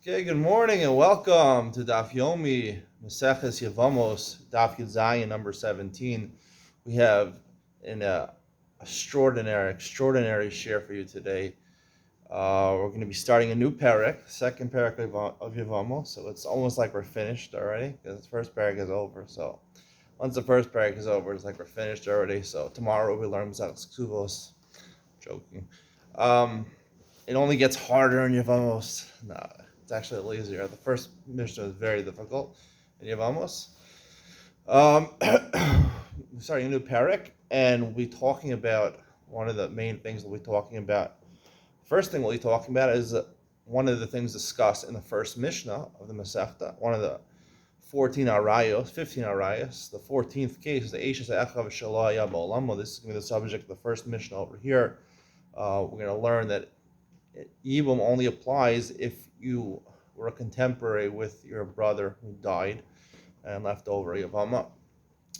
Okay, good morning and welcome to Daf Yomi, Maseches Yevamos, Daf Yud number 17. We have an extraordinary share for you today. We're going to be starting a new parak, second parak of Yevamos, so it's almost like we're finished already, because the first parak is over. So once the first parak is over, it's like we're finished already. So tomorrow we learn Maseches Ksuvos. Joking. It only gets harder in Yevamos. No, it's actually a little easier. The first Mishnah is very difficult in Yevamos. Starting a new parak, and we'll be talking about one of the main things we'll be talking about. First thing we'll be talking about is one of the things discussed in the first Mishnah of the Masechta, one of the 15 arayos. The 14th case is the Eishes Echav Shalaya Ba'olamo. This is going to be the subject of the first Mishnah over here. We're going to learn that Yibum only applies if you were a contemporary with your brother who died and left over Yevama.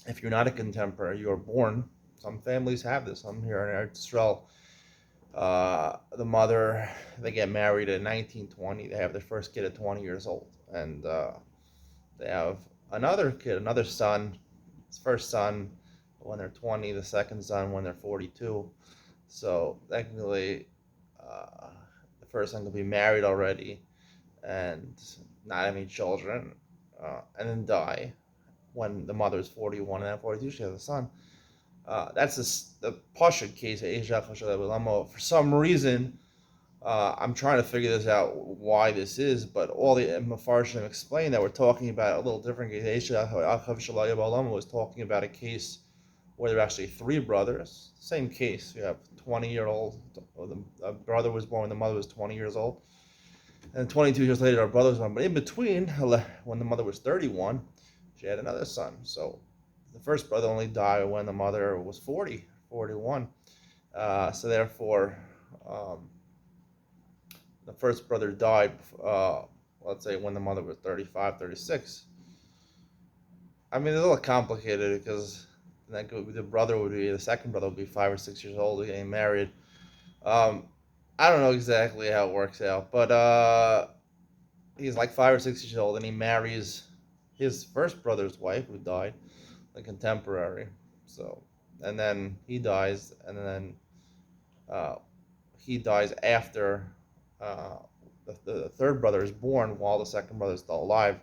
If you're not a contemporary, you were born. Some families have this. Some here in Eretz Yisrael, the mother, they get married at 19, 20. They have their first kid at 20 years old. And they have another kid, another son, his first son when they're 20, the second son when they're 42. So technically, the first son could be married already and not have any children, and then die when the mother is 41 and then 42 she has a son. That's the Pashut case. For some reason, I'm trying to figure this out why this is, but all the Mefarshim explain that we're talking about a little different case. Was talking about a case where there are actually three brothers. Same case. You have 20-year-old. The brother was born when the mother was 20 years old. And 22 years later, our brother was born. But in between, when the mother was 31, she had another son. So the first brother only died when the mother was 41. So therefore, the first brother died, let's say, when the mother was 35, 36. I mean, it's a little complicated because the second brother would be 5 or 6 years old, getting married. I don't know exactly how it works out, but he's like 5 or 6 years old, and he marries his first brother's wife, who died, the contemporary. So, and then he dies, and then he dies after the third brother is born, while the second brother is still alive.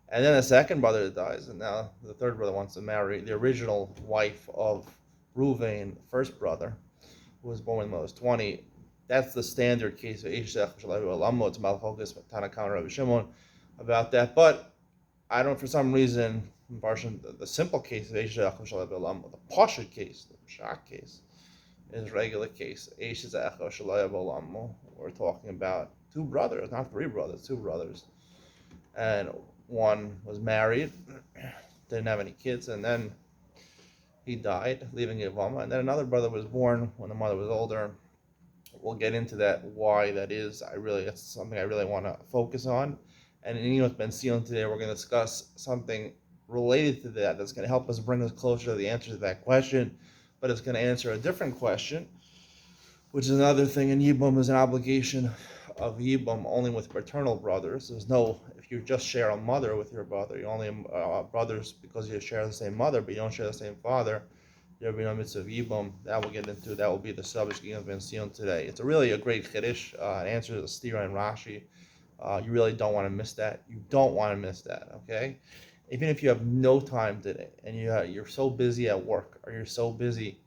And then the second brother dies, and now the third brother wants to marry the original wife of Reuven, the first brother, who was born when he was 20. That's the standard case of about that. But I don't, for some reason, the simple case of the Pashut case, the Pshat case, is regular case. We're talking about two brothers, not three brothers, two brothers. And one was married, didn't have any kids, and then he died, leaving Yevama. And then another brother was born when the mother was older. We'll get into that, why that is. That's something I really want to focus on. And in Yevamos Ben Sion today, we're going to discuss something related to that that's going to help us bring us closer to the answer to that question. But it's going to answer a different question, which is another thing in Yibum is an obligation of Yibum only with paternal brothers. If you just share a mother with your brother, you only brothers because you share the same mother, but you don't share the same father, there will be no mitzvah of Yibum. That we'll get into. That will be the subject of Yevamos Ben Sion today. It's really a great chiddush. It answers a stira and Rashi. You really don't want to miss that. You don't want to miss that, okay? Even if you have no time today, and you're so busy at work, or you're so busy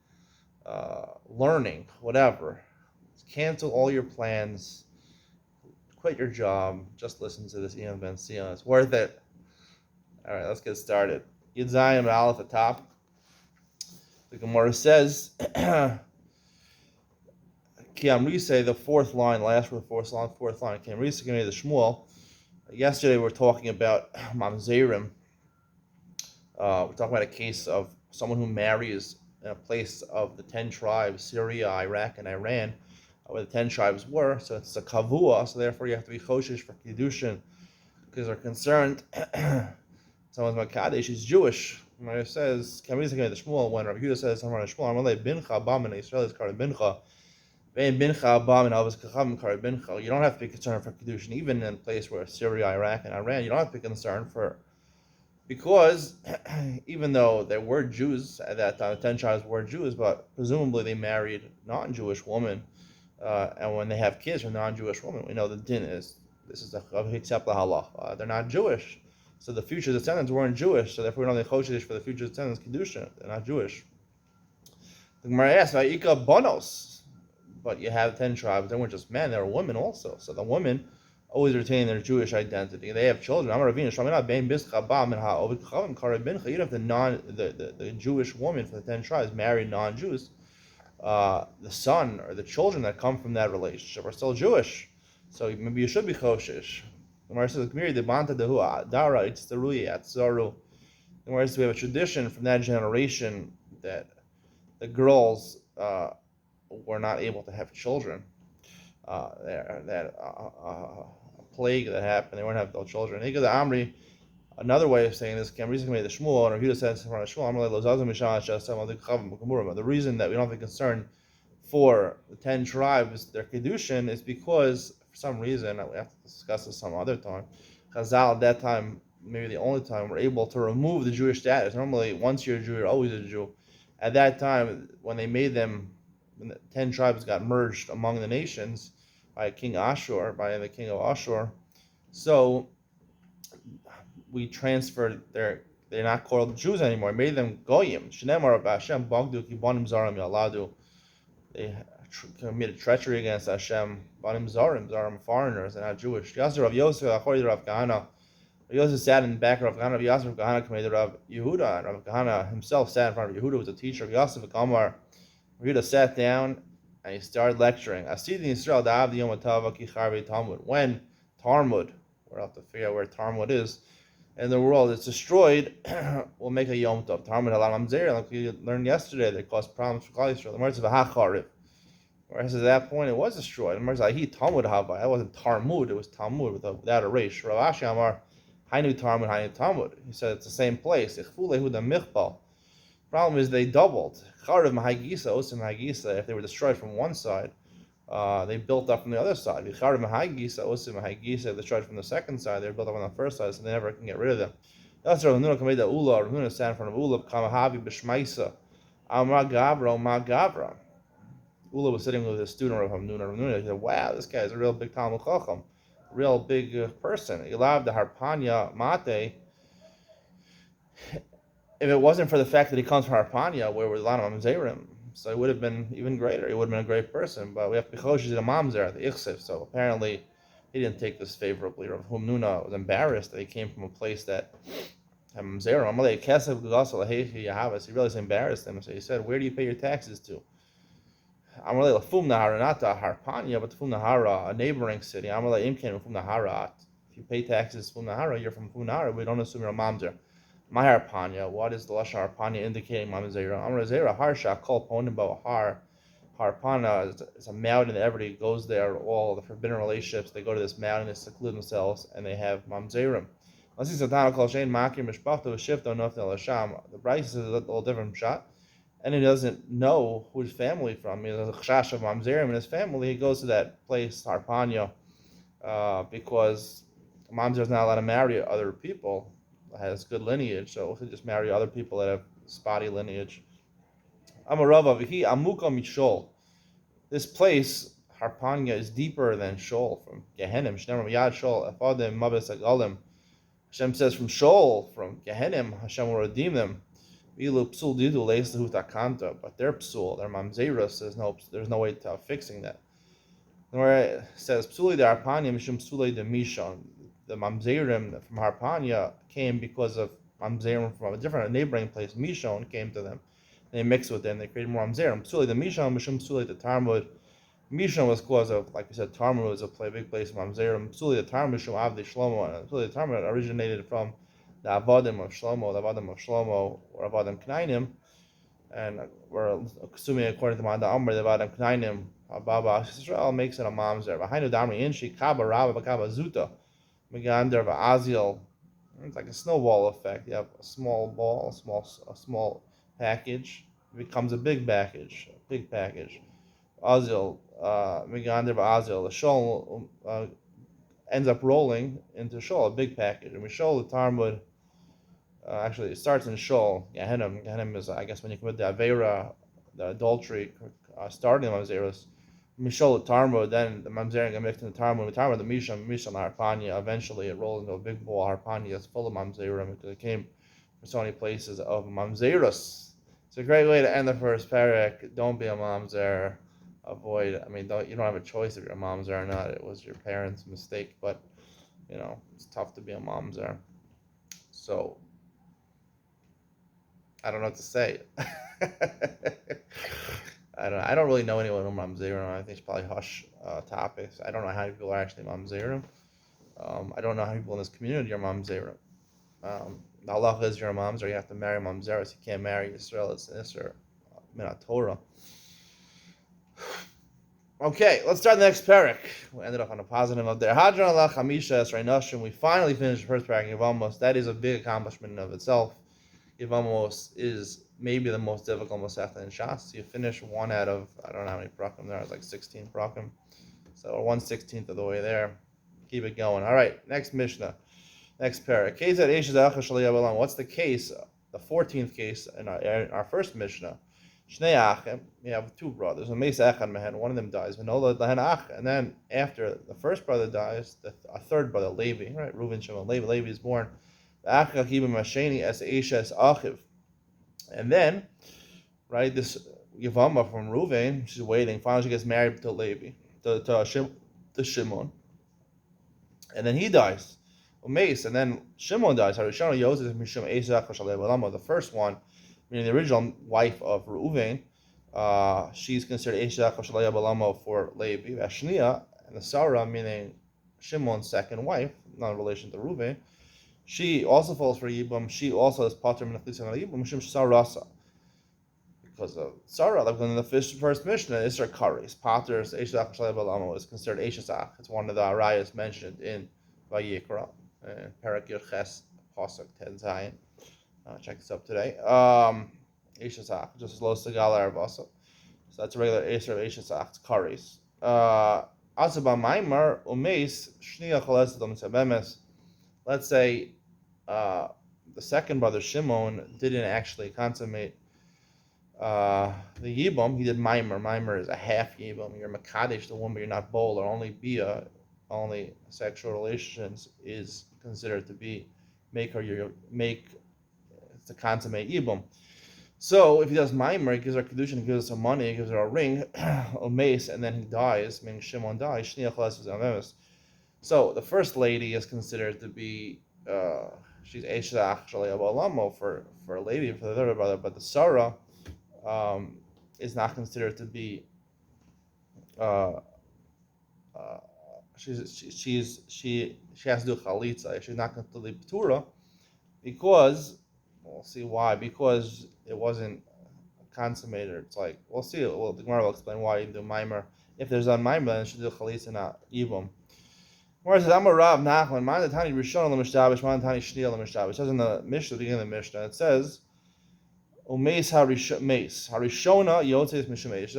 learning, whatever, cancel all your plans, quit your job, just listen to this Yevamos Ben Sion. It's worth it. All right, let's get started. Yud Zayin Aleph at the top. The Gemara says, Ki Amri say the fourth line, last word, fourth line. Ki Amri say the Shmuel. Yesterday we were talking about Mamzerim. We're talking about a case of someone who marries in a place of the 10 tribes, Syria, Iraq, and Iran, where the 10 tribes were. So it's a kavua, so therefore you have to be choshesh for kiddushin, because they're concerned someone's makadesh is Jewish. When it says, "Can we say the Shmuel?" When Rabbi Yehuda says, "Someone Shmuel, I'm like bincha bam in Israel is called bincha." You don't have to be concerned for Kedushin, even in a place where Syria, Iraq, and Iran, you don't have to be concerned for, because even though there were Jews at that time, the 10 tribes were Jews, but presumably they married non-Jewish women, and when they have kids from non-Jewish women, we know the din is, this is the Hitzep Lahalach. They're not Jewish, so the future descendants weren't Jewish, so therefore we don't have Choshesh for the future descendants, Kedushin, they're not Jewish. The Gemara asks, Vayika Bonos, but you have 10 tribes, they weren't just men, they were women also, so the women always retain their Jewish identity. They have children. Even if the Jewish woman from the 10 tribes married non-Jews, the son or the children that come from that relationship are still Jewish. So maybe you should be choshish. The Gemara says, we have a tradition from that generation that the girls were not able to have children. Plague that happened, they wouldn't have no children. Another way of saying this, the reason that we don't have a concern for the 10 tribes, their Kedushin, is because, for some reason, we have to discuss this some other time, Chazal at that time, maybe the only time, were able to remove the Jewish status. Normally, once you're a Jew, you're always a Jew. At that time, when they made them, when the 10 tribes got merged among the nations, by King Ashur, by the king of Ashur. So we transferred they're not called Jews anymore. Made them Goyim. They committed treachery against Hashem. Banim Zarim, foreigners, they're not Jewish. Yasser of Yosef, Achori Rav Kahana. Yosef sat in the back of Rav Kahana. Yasser of Kahana committed Rav Yehuda, and Rav Kahana himself sat in front of Yehuda, was a teacher of Yosef of Kamar. Yehuda sat down and he started lecturing. When Talmud, we'll have to figure out where Talmud is in the world, it's destroyed, we'll make a Yom Tov. Talmud halam mamzer, like we learned yesterday, they caused problems for Klal Yisrael. The Mertz of Hacharif. Whereas at that point it was destroyed. The Mertz Ahi Talmud Hava. That wasn't Talmud, it was Talmud without a resh. Rav Ashi Amar, Hainu Talmud, Hainu Talmud. He said it's the same place. Problem is they doubled. If they were destroyed from one side, they built up from the other side. If they destroyed from the second side, they were built up on the first side, so they never can get rid of them. That's Rav Nuna made the Ula. Rav Nuna sat in front of Ula. Kamahavi b'shmaisa. Amra Gavra, Ma Gavra. Ula was sitting with a student of Rav Nuna. Rav Nuna said, "Wow, this guy is a real big Talmud Chacham, real big person. He loved the Harpanya Mate." If it wasn't for the fact that he comes from Harpanya, where we're a lot of Mamzerim, so he would have been even greater. He would have been a great person. But we have Pichosh is a Mamzer, the Ichsif. So apparently he didn't take this favorably. Rav Nuna was embarrassed that he came from a place that had Mamzerim. He really embarrassed him. So he said, "Where do you pay your taxes to?" Amalei Lafum Nahara, not to Harpanya, but to Fum Nahara, a neighboring city. Amalei Imken Fum Nahara. If you pay taxes to Fum Nahara, you're from Fum Nahara. We don't assume you're a Mamzer. My Harpanya, what is the Lashon Harpanya indicating? Mamazera. Amrazera Harsha Kol Ponimbo Har. Harpana is a mountain that everybody goes there, all the forbidden relationships, they go to this mountain, they seclude themselves, and they have Mamzerim. The Bryce is a little different shot, and he doesn't know who his family from. He has a chash of Mamzerim in his family. He goes to that place, Harpanya, because Mamzer is not allowed to marry other people. Has good lineage, so he'll just marry other people that have spotty lineage. This place, Harpanya, is deeper than Sheol, from Gehenim. Hashem says from Sheol, from Gehenim, Hashem will redeem them. But their psul, their mamzerus, there's no way to fixing that. Where it says psuli de Harpanya mishum psuli de Mishon. The mamzerim from Harpanya came because of mamzerim from a neighboring place. Mishon came to them. They mixed with them. They created more mamzerim. Psuli the Mishon, mishum psuli the Talmud. Mishon was cause of, like we said, Talmud was a big place of mamzerim. Psuli the Talmud, mishum avdi Shlomo. And Psuli the Talmud originated from the Avodim of Shlomo, or Avodim Knainim, and we're assuming according to Manda Amr, the Avodim Knainim, Baba Israel makes it a mamzer. Behind the Damri Inshi Kaba Rabba Bakaba Zuta. Megander Azil. It's like a snowball effect. You have a small ball, a small package. It becomes a big package. Azil, Megander Azil, the Shol ends up rolling into Shol, a big package. And we Shol the Talmud. Actually, it starts in Shol. Gehenim. Gehenim is, I guess, when you commit the Avera, the adultery, starting Mamzeros. Mishol the Talmud, then the Mamzering get mixed in the Talmud. The Talmud, the Misham Harpanya. Eventually, it rolls into a big ball Harpanya that's full of Mamzerim because it came from so many places of Mamzerus. It's a great way to end the first parak. Don't be a Mamzer. Avoid. I mean, you don't have a choice if you're a Mamzer or not. It was your parents' mistake, but it's tough to be a Mamzer. So I don't know what to say. I don't really know anyone who mamzerim. I think it's probably hush topics. I don't know how many people are actually mamzerim. I don't know how many people in this community are mamzerim. The halacha is you're a mamzer. You have to marry mamzeros. You can't marry Israel. It's an Isser minat Torah. Okay, let's start the next parak. We ended up on a positive note there. Hadran Allah Chamisha Esrei Nashim. We finally finished the first parak of Yevamos. That is a big accomplishment in of itself. Yevamos is maybe the most difficult Masechta in Shas. You finish one out of, I don't know how many prakim there, it's like 16 prakim. So 1/16 of the way there. Keep it going. All right, next Mishnah. Next parak. What's the case, the 14th case in our first Mishnah? Shnei Achim, we have two brothers. One of them dies. And then after the first brother dies, a third brother, Levi, right? Reuven, Shimon, Levi is born. And then, right, this Yevama from Reuven, she's waiting. Finally, she gets married to Levi, to Shimon, and then he dies. And then Shimon dies. The first one, meaning the original wife of Reuven, she's considered Eishach for Levi. Ashniya, and the Sarah, meaning Shimon's second wife, not in relation to Reuven, she also falls for Yibam. She also is Pater Menachlis and Yibam, Shim Sarasa. Because of Sarah, like in the first Mishnah, Isra Karis, Pater Eishach Shalei is considered Eishach. It's one of the arayas mentioned in Vayikra, Parak Yerches, Pasuk 10 Zayin. Check this up today. Eishach, just as low as Segala Arvasa. So that's a regular Isra of Eishach, it's Karis. Asaba Maimar, Umeis, Shnia Chalesadam Sebemes. Let's say the second brother Shimon didn't actually consummate the Yibam. He did Maimer. Maimer is a half Yibam. You're Makadish, the one, but you're not Bol, or only Bia, only sexual relations is considered to be to consummate Yibam. So if he does Maimer, he gives her Kedushin, he gives her some money, he gives her a ring, a mace, and then he dies, meaning Shimon dies. So the first lady is considered to be she's Eishach Shalei Abalamo for a lady for the third brother, but the Sarah is not considered to be she has to do chalitza. She's not completely ptura because we'll see why, because it wasn't consummated. It's like we'll see. Well, the Gemara will explain why you do Maimer. If there's a Maimer, then she do chalitza, not Yibam. Whereas I'm a Rav Nachman, Mandatani Rishon Lemishtabish, Mandatani Shniel Lemishtabish. It says in the Mishnah, the beginning of the Mishnah, it says, Umeis Harishona Yotes Mishamesh.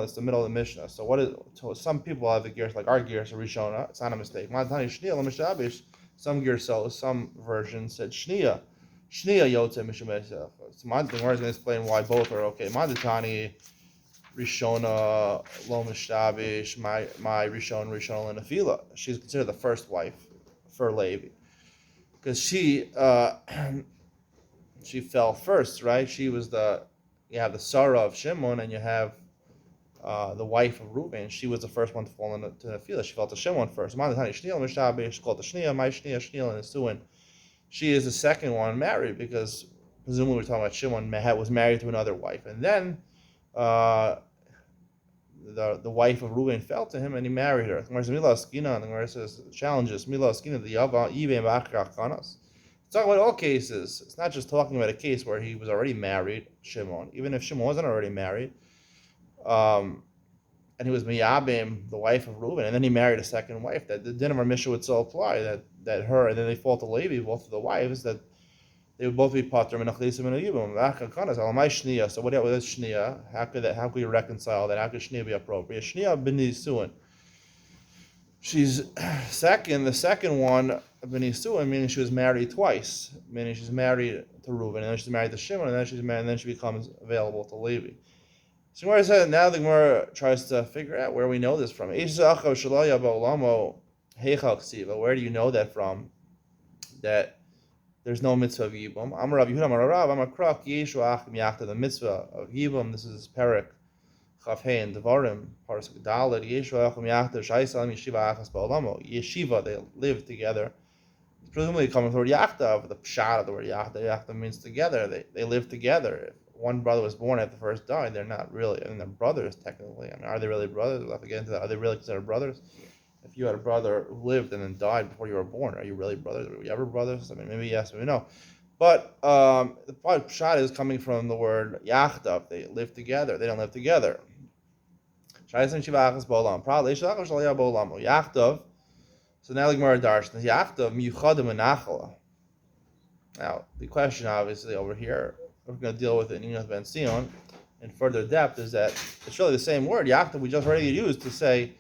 It's the middle of the Mishnah. So some people have the gears like our gears are Rishona. It's not a mistake. Mandatani Shniel Lemishtabish. Some gears, some versions said Shnia Yotes Mishamesh. So the Gemara is going to explain why both are okay. Mandatani Rishona lo mishtabish, my Rishon lenafila. She's considered the first wife for Levi because she fell first, right? She was you have the Sarah of Shimon and you have the wife of Reuben. She was the first one to fall into Nefila. She fell to Shimon first. Mandatani Shniel mishtabish, called the Shnia, my Shniel and Suin. She is the second one married because presumably we're talking about Shimon was married to another wife, and then the wife of Reuben fell to him and he married her. The Gemara says challenges. It's talking about all cases. It's not just talking about a case where he was already married, Shimon. Even if Shimon wasn't already married, and he was Miyabim, the wife of Reuben, and then he married a second wife, that the din of our Mishnah would still apply, that her, and then they fall to Levi, both of the wives, that they would both be pater min achlisim and a yibum. V'achakanas alamai shnia. So what is shnia? How could you reconcile that? How could shnia be appropriate? Shnia b'nisuin. She's second. The second one b'nisuin, meaning she was married twice. Meaning she's married to Reuben, and then she's married to Shimon, and then she's married, and then she becomes available to Levi. So Gemara said, now the Gemara tries to figure out where we know this from. Where do you know that from? That there's no mitzvah of Yibum. Amar Rav Yehuda, Amar Rav, Amar Krak, Yeshu Achim Yachta, the mitzvah of Yibum. This is Perek, Chafhei, and Devarim, Parasuk Dalet, Yeshu Achim Yachta, Shaisalam Yeshiva Achas Ba'olamo. Yeshiva, they live together. It's presumably coming from the word Yachta, of the pshat of the word Yachta. Yachta means together. They live together. If one brother was born after the first died, they're not really, I mean, they're brothers technically. I mean, are they really brothers? We'll have to get into that. Are they really considered brothers? If you had a brother who lived and then died before you were born, are you really brothers? Were you ever brothers? I mean, maybe yes, maybe no. But the pshat is coming from the word yachdav. They live together. They don't live together. Yachdav. So now the Gemara darshan yachdav miyuchadim menachala. Now the question, obviously, over here we're going to deal with it in Yonah ben Sion in further depth is that it's really the same word yachdav we just already used to say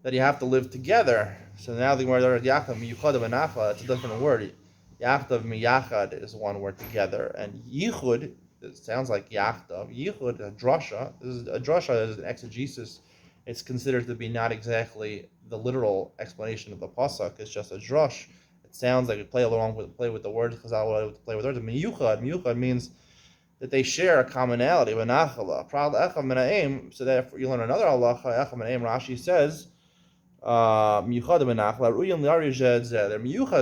that you have to live together. So now the word Yachdav miyuchad v'nachla, it's a different word. Yachdav miyachad is one word together, and yichud, it sounds like Yachdav. Yichud, a drasha. A drasha is an exegesis. It's considered to be not exactly the literal explanation of the pasuk. It's just a drush. It sounds like you play with the words because I would play with words. Miyuchad means that they share a commonality. V'nachla. Pral echav minaim. So therefore you learn another halacha. Echav minaim. Rashi says. They're miyuchad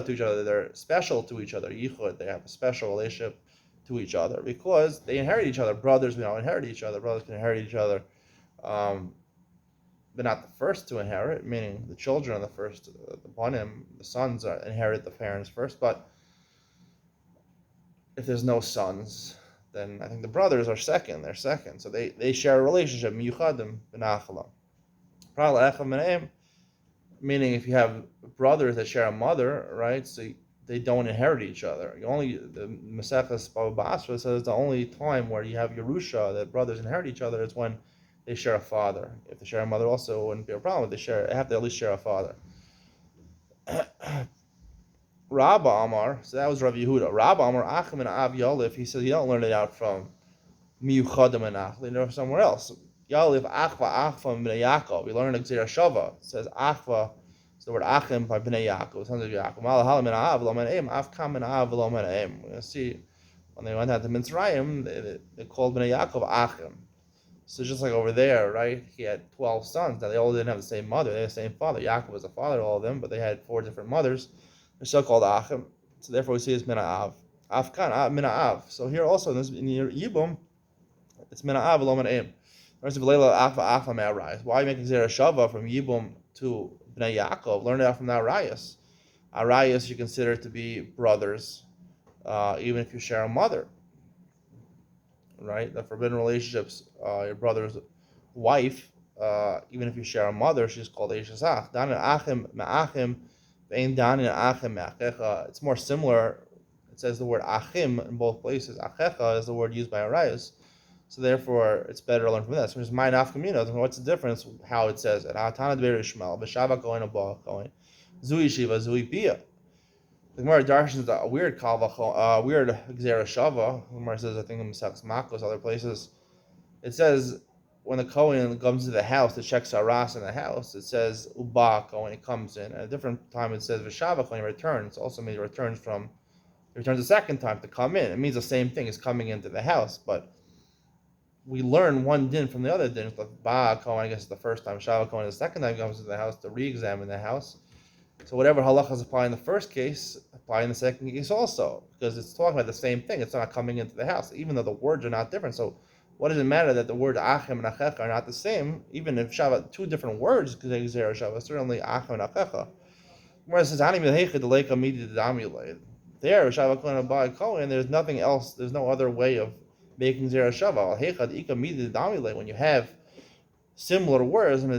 to each other. They're special to each other. Yichud, they have a special relationship to each other because they inherit each other. Brothers, we don't inherit each other. Brothers can inherit each other. They're not the first to inherit, meaning the children are the first. The banim, the sons inherit the parents first. But if there's no sons, then I think the brothers are second. They're second, so they share a relationship. Miyuchadim b'nachla. Pral echav minaim. Meaning, if you have brothers that share a mother, right? So they don't inherit each other. The Maseches Baba Basra says the only time where you have Yerusha that brothers inherit each other is when they share a father. If they share a mother, also it wouldn't be a problem. They have to at least share a father. Rabba Amar, so that was Rav Yehuda. Rabba Amar Achim and Av Yalif. He says you don't learn it out from Miyuchadim and Ach. You learn it somewhere else. Yalif Achva b'nei Yaakov. We learn in Gzera Shava. It says Achva. It's the word Achim by b'nei Yaakov. Sons of Yaakov. Malahalim min Av lo min Eim. Avkam min Av lo min Eim. We're going to see when they went out to Mitzrayim, they called b'nei Yaakov Achim. So just like over there, right? He had 12 sons. Now they all didn't have the same mother. They had the same father. Yaakov was the father of all of them, but they had 4 different mothers. They're still called Achim. So therefore we see it's mina Av. Avkan mina Av. So here also in your Yibum, it's mina Av lo min Eim. Why are you making Zera Shava from Yibum to Bnei Yaakov? Learn it out from the Arayas. Arayas you consider to be brothers, even if you share a mother. Right? The forbidden relationships, your brother's wife, even if you share a mother, she's called Eishazach. It's more similar. It says the word Achim in both places. Achecha is the word used by Arayas. So therefore, it's better to learn from this. Which is my nafkamina. What's the difference? How it says it? Hatana dbeir Ishmael b'shava going above going. Zui shiva zui bia. The Gemara Darshan is a weird kalva, weird gzera shava. The Gemara says I think in Masechus Makos, other places. It says when the Kohen comes to the house to check saras in the house, it says uba when he comes in. At a different time, it says v'shava when he returns. It also means he returns a second time to come in. It means the same thing as coming into the house, but we learn one din from the other din. Like Ba Kohen, I guess, is the first time. Shava Kohen, the second time comes to the house to re-examine the house. So whatever halachas apply in the first case, apply in the second case also, because it's talking about the same thing. It's not coming into the house, even though the words are not different. So what does it matter that the word Achim and Achecha are not the same, even if Shava, 2 different words, because they Gzera Shava, certainly Achim and Achecha. Whereas it says, there, Shava Kohen and Ba Kohen, there's nothing else, there's no other way of making Zera Shava. When you have similar words, and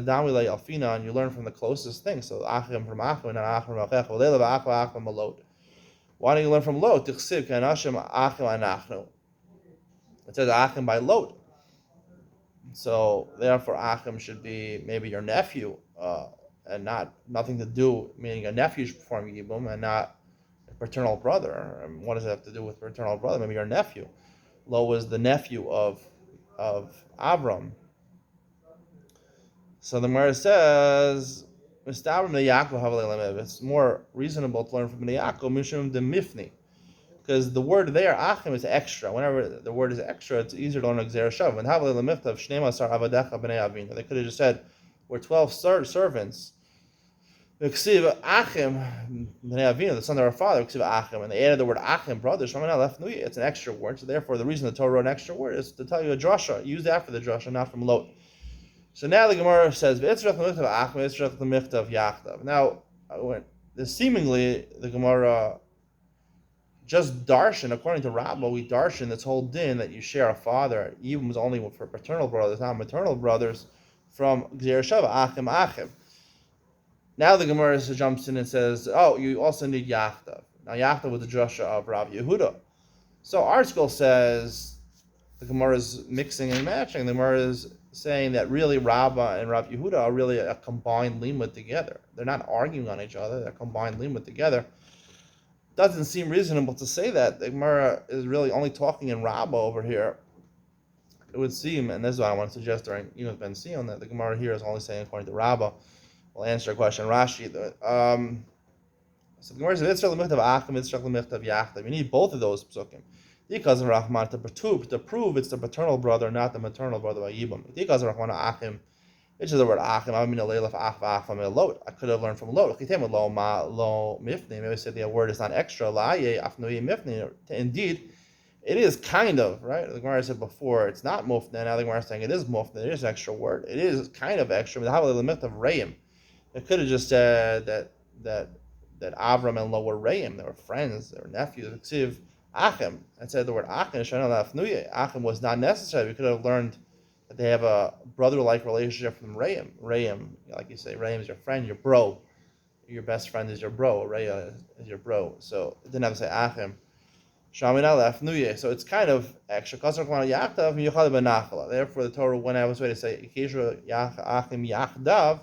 you learn from the closest thing. So Achim from Achim and Achim from Achecha. Why don't you learn from Lot? Tichsiv kanashim achim anachnu. It says achim by Lot. So therefore, achim should be maybe your nephew, and nothing to do, meaning a nephew should perform yibum and not a paternal brother. And what does it have to do with paternal brother? Maybe your nephew. Lo was the nephew of Avram. So the Gemara says, it's more reasonable to learn from Yaakov mishum de mifni, because the word there, achim, is extra. Whenever the word is extra, it's easier to learn Gzera Shav. They could have just said, we're 12 servants. The son of our father, and they added the word achim, brothers. It's an extra word. So therefore, the reason the Torah wrote an extra word is to tell you a drasha, used after the drasha, not from Lot. So now the Gemara says, now, seemingly, the Gemara just darshan, according to Rabba, we darshan this whole din that you share a father, even was only for paternal brothers, not maternal brothers, from Gzera Shava, achim. Now the Gemara jumps in and says, oh, you also need Yachtav. Now Yachtav was the drasha of Rav Yehuda. So our school says, the Gemara is mixing and matching. The Gemara is saying that really Rabba and Rav Yehuda are really a combined limud together. They're not arguing on each other, they're combined limud together. Doesn't seem reasonable to say that. The Gemara is really only talking in Rabba over here. It would seem, and this is what I want to suggest during Yom Ben Sion, that the Gemara here is only saying according to Rabba. We'll answer a question. Rashi. So the Gemara says, you need both of those psukim. Because of Rahman to prove it's the paternal brother, not the maternal brother by Yibam. Because of Rahman achim, which is the word achim. I could have learned from Lot. Maybe I said the word is not extra. Indeed, it is kind of, right? The Gemara said before it's not mufna. Now the Gemara is saying it is mufna. It is an extra word. It is kind of extra. But how about the myth of Reim? It could have just said that Avram and Lot were Reim. They were friends. They were nephews. Achim. I said the word Achim. Achim was not necessary. We could have learned that they have a brother-like relationship from Reim. Reim, like you say, Reim is your friend, your bro. Your best friend is your bro. Reya is your bro. So it didn't have to say Achim. So it's kind of extra. Therefore, the Torah went out of its way to say Achim Yachdav,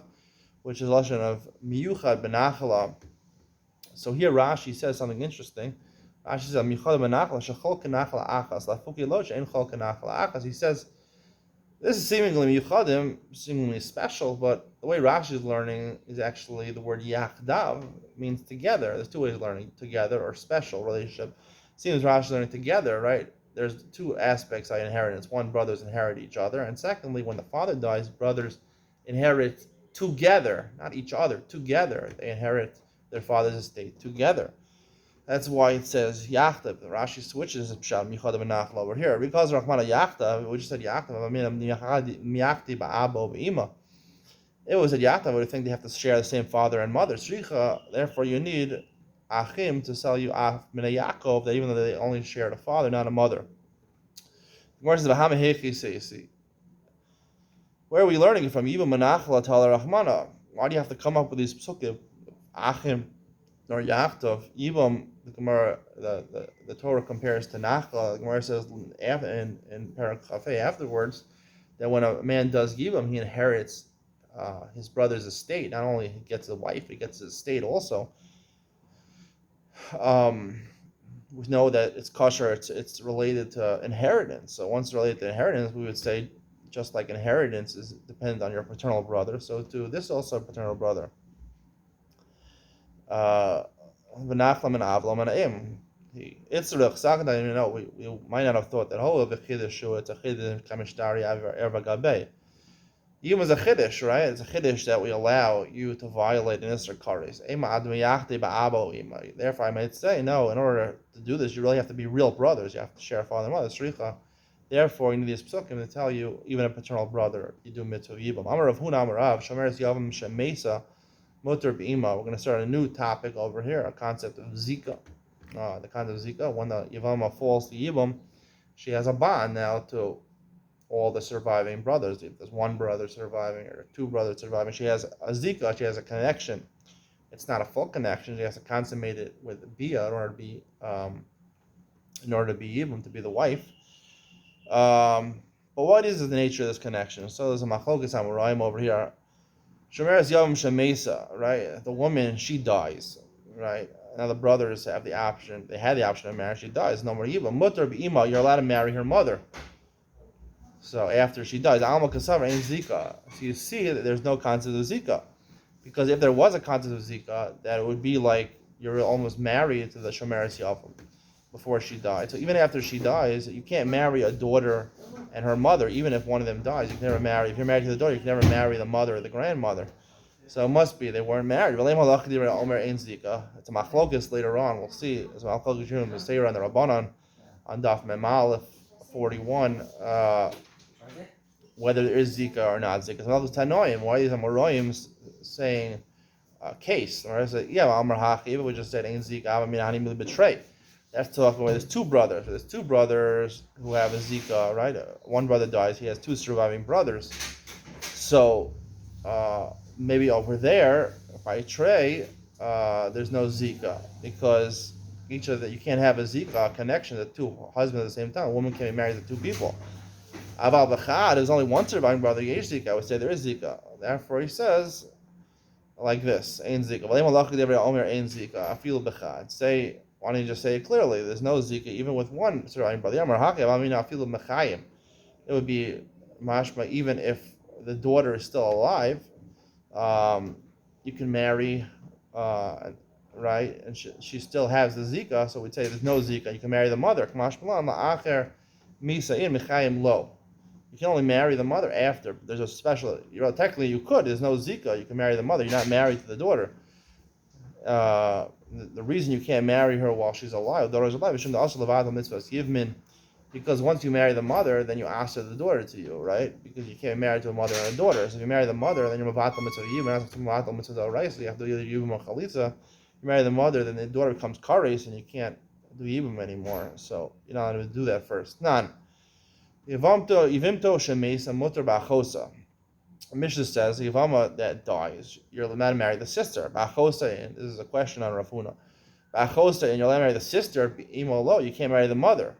which is a lashon of miyuchad benachala. So here Rashi says something interesting. Rashi says miyuchad benachala shechol kenachala achas lafuki lo she'en chol kenachala achas. He says this is seemingly miyuchadim, seemingly special, but the way Rashi is learning is actually the word yachdav means together. There's two ways of learning: together or special relationship. Seems Rashi is learning together, right? There's two aspects of inheritance. One, brothers inherit each other, and secondly, when the father dies, brothers inherit together, not each other, together. They inherit their father's estate together. That's why it says Yachtav. Rashi switches Pshat Michadav and Nachla over here. Because Rahman Yachtav, we just said Yachtav, I mean Miyachti Ba'abo B'ima. It was at Yachtav, I would think they have to share the same father and mother. Shricha, therefore you need Achim to sell you Af Mina Yaakov, that even though they only shared a father, not a mother. The Gemara says, V'hama Hechi Seisi. Where are we learning it from? Yiva Menachla Tala Rahmana. Why do you have to come up with these psukim? Achim nor Yachtov. Yivam, the Gemara, the Torah compares to Nachla. The Gemara says in Parak Chafei afterwards that when a man does Yivam, he inherits his brother's estate. Not only he gets the wife, he gets his estate also. We know that it's kosher. It's related to inheritance. So once it's related to inheritance, we would say, just like inheritance is dependent on your paternal brother, so too this also paternal brother. V'nachlam and avlam and aim. It's we might not have thought that the chiddush it's a chiddush kameshtari erva gabei. Even as a chiddush, right? It's a chiddush that we allow you to violate an Isser Kares. Therefore, I might say, no, in order to do this, you really have to be real brothers. You have to share father and mother. Shricha. Therefore, you need these psukim to tell you, even a paternal brother, you do mitzvah yibam. Amar Rav Huna Amar Rav, Shomeres Yavam Shemesa, Motor B'ima. We're going to start a new topic over here, a concept of zika. The concept of zika, when the Yevama falls to yibam, she has a bond now to all the surviving brothers. If there's one brother surviving or two brothers surviving, she has a zika, she has a connection it's not a full connection. She has to consummate it with bia in order to be Yibum, to be the wife. But what is the nature of this connection? So there's a machlokas Amoraim over here. Shomeres Yavam Shemesa, right? The woman, she dies, right? Now the brothers have the option. They had the option of marriage. She dies. No more Yibum. Mutter B'ima. You're allowed to marry her mother. So after she dies, Alma Kasavar ain't Zika. So you see that there's no concept of Zika. Because if there was a concept of Zika, that it would be like you're almost married to the Shomeres Yavam before she died. So even after she dies, you can't marry a daughter and her mother, even if one of them dies. You can never marry. If you're married to the daughter, you can never marry the mother or the grandmother. So it must be they weren't married. It's a machlokas later on. We'll see. It's a machlokas on the Rabbanan on Daf Memalef 41. Whether there is Zika or not Zika. So all those Tanoim, why is Amoraim saying case? Or I say, yeah, Amar Hachi, but we just said ain't Zika, I mean, I need to betray. That's talking about there's two brothers. There's two brothers who have a Zika, right? One brother dies, he has two surviving brothers. So maybe over there, by Trey, there's no Zika, because each of the, you can't have a Zika connection to two husbands at the same time. A woman can't be married to two people. Aval b'chad, there's only one surviving brother, Yesh Zika. I would say there is Zika. Therefore, he says like this: Ein Zika. Ein Zika. Afil b'chad. Say, why don't you just say it clearly? There's no Zika even with one surviving brother. It would be mashma even if the daughter is still alive. You can marry, right? And she still has the Zika, so we'd say there's no Zika. You can marry the mother. You can only marry the mother after. There's a special, technically you could, there's no Zika, you can marry the mother, you're not married to the daughter. The reason you can't marry her while she's alive, because once you marry the mother, then you ask her the daughter to you, right? Because you can't marry to a mother and a daughter. So if you marry the mother, then you're mavatal mitzvah yibum, so you have to do either yibum or chalitza. You marry the mother, then the daughter becomes kares, and you can't do yibum anymore. So you're not going to do that first. None. Yevimto shemes mutter ba'chosa. Mishnah says Yevama that dies, you're allowed to marry the sister. Ba'chosa, and this is a question on Rav Huna. Ba'chosa, and you're allowed to marry the sister. Imo lo, you can't marry the mother.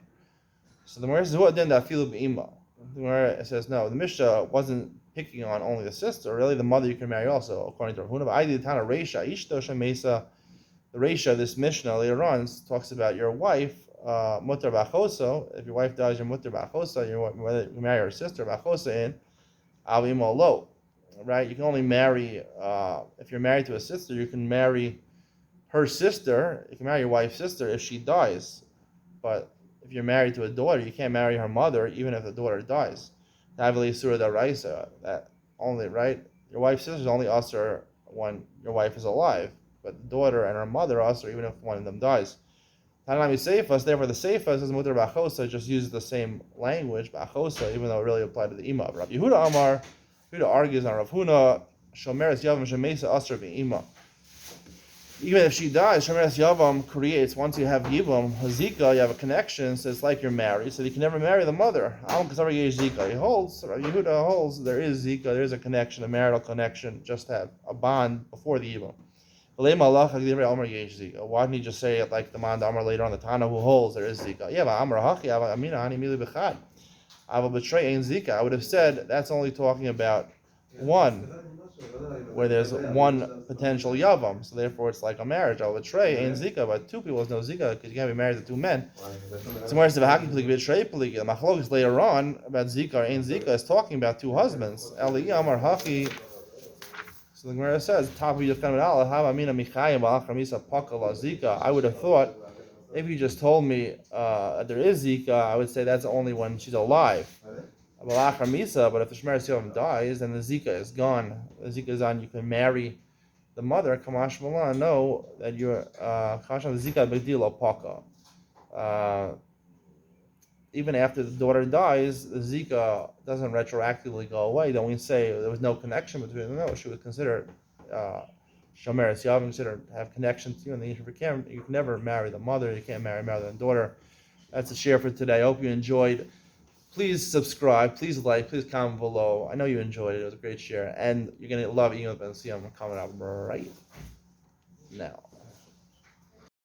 So the Gemara says, "What then that filu b'ima?" The Gemara says, "No, the Mishnah wasn't picking on only the sister. Really, the mother you can marry also, according to Rav Huna. But I did tana reisha ishto shemesa. The reisha, this Mishnah later on talks about your wife." Mutter b'achosa. If your wife dies, you're mutter b'achosa. You marry her sister b'achosa in avimo lo. Right? You can only marry if you're married to a sister. You can marry her sister. You can marry your wife's sister if she dies. But if you're married to a daughter, you can't marry her mother even if the daughter dies. That only, right? Your wife's sister is only usher when your wife is alive, but the daughter and her mother are usher even if one of them dies. Therefore the Seifas is mutter b'achosa, just uses the same language, b'achosa, even though it really applied to the ima. Rav Yehuda Amar, Yehuda argues on Rav Huna, Shomeres Yavam Shemesa Asr b'ima. Even if she dies, Shomeres Yavam creates, once you have Yibam, Hazika, you have a connection, so it's like you're married, so you can never marry the mother. Zika. He holds, Rav Yehuda holds, there is Zika, there is a connection, a marital connection, just have a bond before the Yibam. Why didn't he just say it like the Man Amar later on, the Tana who holds there is Zika? Yeah, but Amar Hachi, Amina, Ani Mili Bechad. I will betray ain't Zika. I would have said that's only talking about one, where there's one potential Yavam. So therefore it's like a marriage. I will betray ain't Zika, but two people is no Zika because you can't be married to two men. So more the Haki Pligi betray Pligi. The Machlokes later on about Zika or ain't Zika is talking about two husbands. Eli Amar Hachi. So the Gemara says, I would have thought, if you just told me there is Zika, I would say that's only when she's alive. But if the Shmeres Yavam dies, then the Zika is gone. The Zika is on, you can marry the mother. Kamash Malan, know that you're the Zika big deal paka. Even after the daughter dies, the Zika doesn't retroactively go away. Don't we say there was no connection between them? No, she would consider Shomeres Yavam, consider have connection to you, and you can never marry the mother. You can't marry mother and daughter. That's a share for today. I hope you enjoyed. Please subscribe. Please like. Please comment below. I know you enjoyed it. It was a great share, and you're gonna love it. You're gonna see I'm coming out right. now.